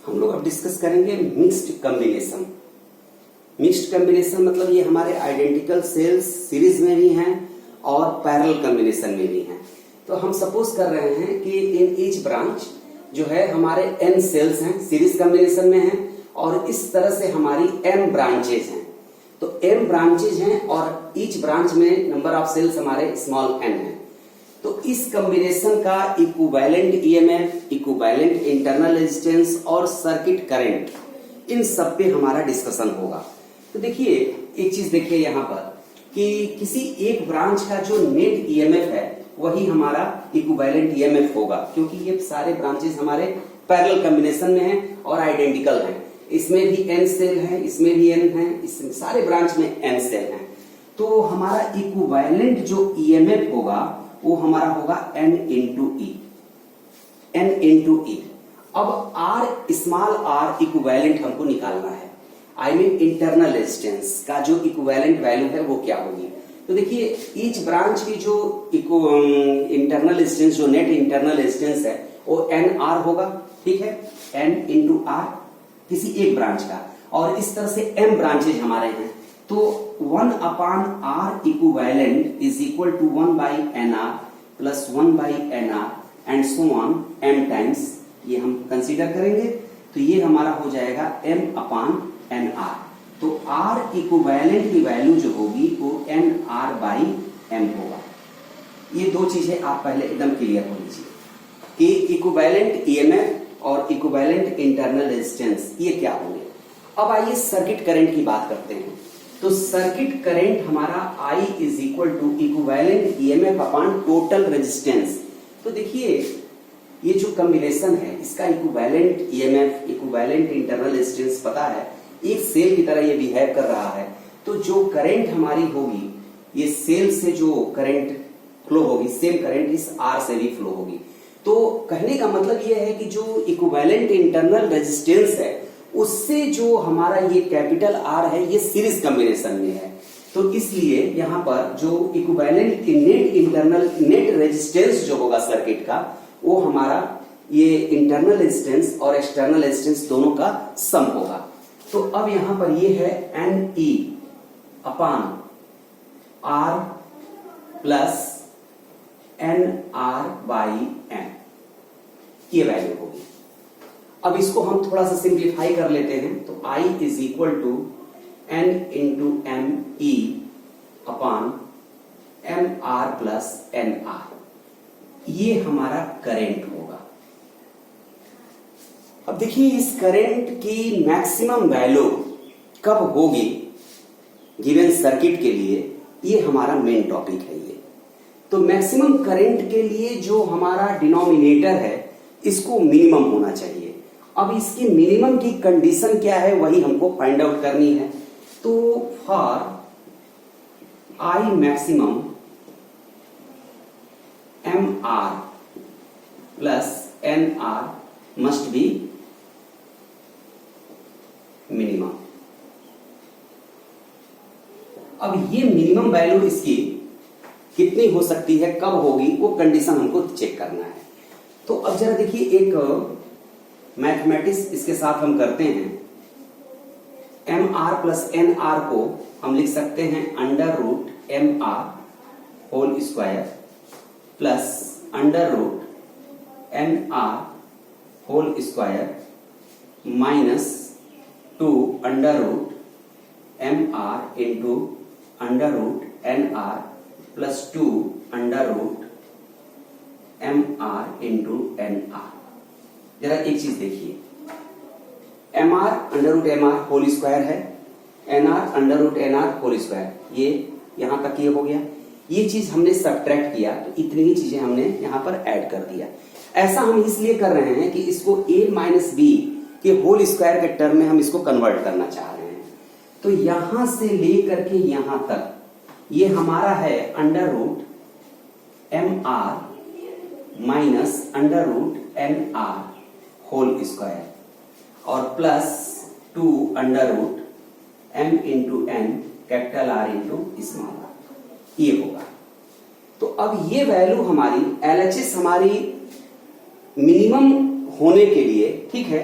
हम लोग अब डिस्कस करेंगे मिक्स्ड कॉम्बिनेशन। मिक्स्ड कॉम्बिनेशन मतलब ये हमारे आइडेंटिकल सेल्स सीरीज में भी हैं और पैरेलल कॉम्बिनेशन में भी हैं। तो हम सपोज कर रहे हैं कि इन ईच ब्रांच जो है हमारे n सेल्स हैं, सीरीज कॉम्बिनेशन में हैं, और इस तरह से हमारी m ब्रांचेज हैं। तो m ब्रांचेज हैं और ईच ब्रांच में नंबर ऑफ सेल्स हमारे स्मॉल n है। तो इस कॉम्बिनेशन का equivalent EMF, equivalent internal resistance और सर्किट करंट, इन सब पे हमारा डिस्कशन होगा। तो देखिए एक चीज देखिए यहाँ पर कि किसी एक ब्रांच का जो नेट ईएमएफ है वही हमारा इक्विवेलेंट ईएमएफ होगा, क्योंकि ये सारे ब्रांचेस हमारे पैरेलल कॉम्बिनेशन में हैं और आइडेंटिकल हैं। इसमें भी n सेल है, इसमें भी n है, इसमें सारे ब्रांच में n सेल हैं। तो हमारा इक्विवेलेंट जो ईएमएफ होगा वो हमारा होगा n इंटू ई, n इंटू ई। अब r स्मॉल r इक्विवेलेंट हमको निकालना है, आई मीन इंटरनल रेजिस्टेंस का जो इक्विवेलेंट वैल्यू है वो क्या होगी। तो देखिए ईच ब्रांच की जो इंटरनल रेजिस्टेंस, जो नेट इंटरनल रेजिस्टेंस है वो एन आर होगा, ठीक है, एन इंटू आर किसी एक ब्रांच का। और इस तरह से एम ब्रांचेज हमारे हैं, तो 1 upon R equivalent is equal to 1 by N R plus 1 by N R and so on M times, ये हम कंसीडर करेंगे। तो ये हमारा हो जाएगा एम अपान एन आर। तो R इक्विवेलेंट की वैल्यू जो होगी वो एन आर बाई एम होगा। ये दो चीजें आप पहले एकदम क्लियर हो लीजिए कि इक्विवेलेंट ईएमएफ और इक्विवेलेंट इंटरनल रेजिस्टेंस ये क्या होंगे। अब आइए सर्किट करंट की बात करते हैं। तो सर्किट करंट हमारा I is equal to equivalent EMF upon total resistance. तो देखिए ये जो कॉम्बिनेशन है इसका equivalent EMF, equivalent internal resistance पता है, एक सेल की तरह ये बिहेव कर रहा है। तो जो करंट हमारी होगी, ये सेल से जो करंट फ्लो होगी, सेम करंट इस आर से भी फ्लो होगी। तो कहने का मतलब ये है कि जो इक्विवेलेंट इंटरनल रेजिस्टेंस है उससे जो हमारा ये कैपिटल आर है ये सीरीज कॉम्बिनेशन में है। तो इसलिए यहाँ पर जो equivalent net internal net resistance जो होगा सर्किट का वो हमारा ये इंटरनल रेजिस्टेंस और एक्सटर्नल रेजिस्टेंस दोनों का सम होगा। तो अब यहां पर ये है N E upon R plus N R by M, ये वैल्यू होगी। अब इसको हम थोड़ा सा सिंप्लीफाई कर लेते हैं। तो I is equal to N into M E upon M R plus N R, ये हमारा करंट होगा। अब देखिए इस करंट की मैक्सिमम वैल्यू कब होगी गिवन सर्किट के लिए, ये हमारा मेन टॉपिक है ये। तो मैक्सिमम करंट के लिए जो हमारा डिनोमिनेटर है इसको मिनिमम होना चाहिए। अब इसकी मिनिमम की कंडीशन क्या है वही हमको फाइंड आउट करनी है। तो for I maximum M R plus N R must be minimum. अब ये मिनिमम वैल्यू इसकी कितनी हो सकती है, कब होगी, वो कंडीशन हमको चेक करना है। तो अब जरा देखिए एक मैथमेटिक्स इसके साथ हम करते हैं। M R plus N R को हम लिख सकते हैं under root M R whole square plus under root N R whole square minus 2 under root M R into under root N R plus 2 under root M R into N R. जरा एक चीज देखिए, M R under root M R whole square है, N R under root N R whole square, ये यहां तक ये हो गया। ये चीज हमने सब्ट्रैक्ट किया तो इतनी ही चीजें हमने यहां पर ऐड कर दिया। ऐसा हम इसलिए कर रहे हैं कि इसको a माइनस बी के होल स्क्वायर के टर्म में हम इसको कन्वर्ट करना चाह रहे हैं। तो यहां से लेकर के यहां तक ये हमारा है under root M R minus under root N R whole square और plus 2 under root M into N capital R into small R, ये होगा। तो अब ये वैल्यू हमारी LHS हमारी मिनिमम होने के लिए, ठीक है,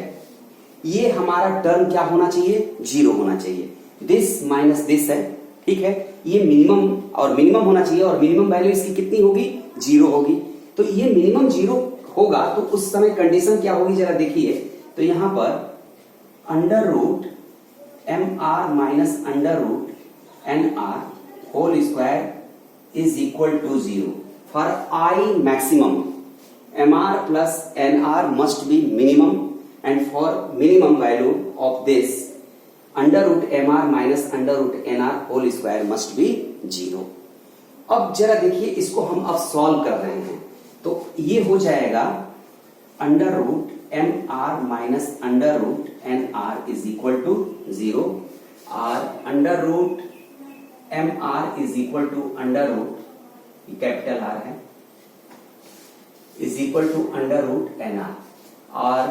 ये हमारा टर्म क्या होना चाहिए, 0 होना चाहिए। दिस माइनस दिस है, ठीक है, ये मिनिमम और मिनिमम होना चाहिए, और मिनिमम वैल्यू इसकी कितनी होगी, 0 होगी। तो ये मिनिमम 0 होगा तो उस समय कंडीशन क्या होगी जरा देखिए। तो यहां पर under root MR minus under root NR whole square is equal to 0 for I maximum. MR plus NR must be minimum, and for minimum value of this under root MR minus under root NR whole square must be 0। अब जरा देखिए इसको हम अब solve कर रहे हैं, तो ये हो जाएगा under root MR minus under root NR is equal to 0, और under root MR is equal to under root capital R है is equal to under root NR, और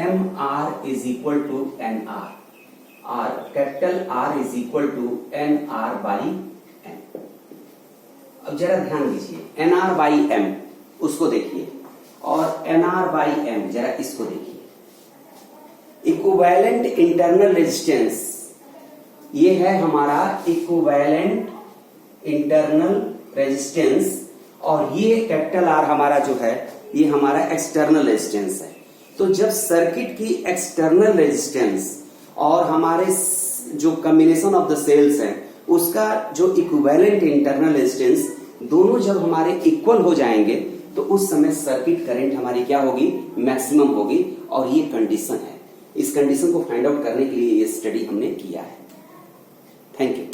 MR is equal to NR, और capital R is equal to NR by M। अब जरा ध्यान दीजिए, NR by M उसको देखिए, और NR बाई M जरा इसको देखिए। इक्विवेलेंट इंटरनल रेजिस्टेंस, ये है हमारा इक्विवेलेंट इंटरनल रेजिस्टेंस, और ये कैपिटल R हमारा जो है ये हमारा एक्सटर्नल रेजिस्टेंस है। तो जब सर्किट की एक्सटर्नल रेजिस्टेंस और हमारे जो कॉम्बिनेशन ऑफ द सेल्स है उसका जो इक्विवेलेंट इंटरनल रेजिस्टेंस दोनों जब हमारे इक्वल हो जाएंगे तो उस समय सर्किट करंट हमारी क्या होगी, मैक्सिमम होगी, और ये कंडीशन है। इस कंडीशन को फाइंड आउट करने के लिए ये स्टडी हमने किया है। Thank you.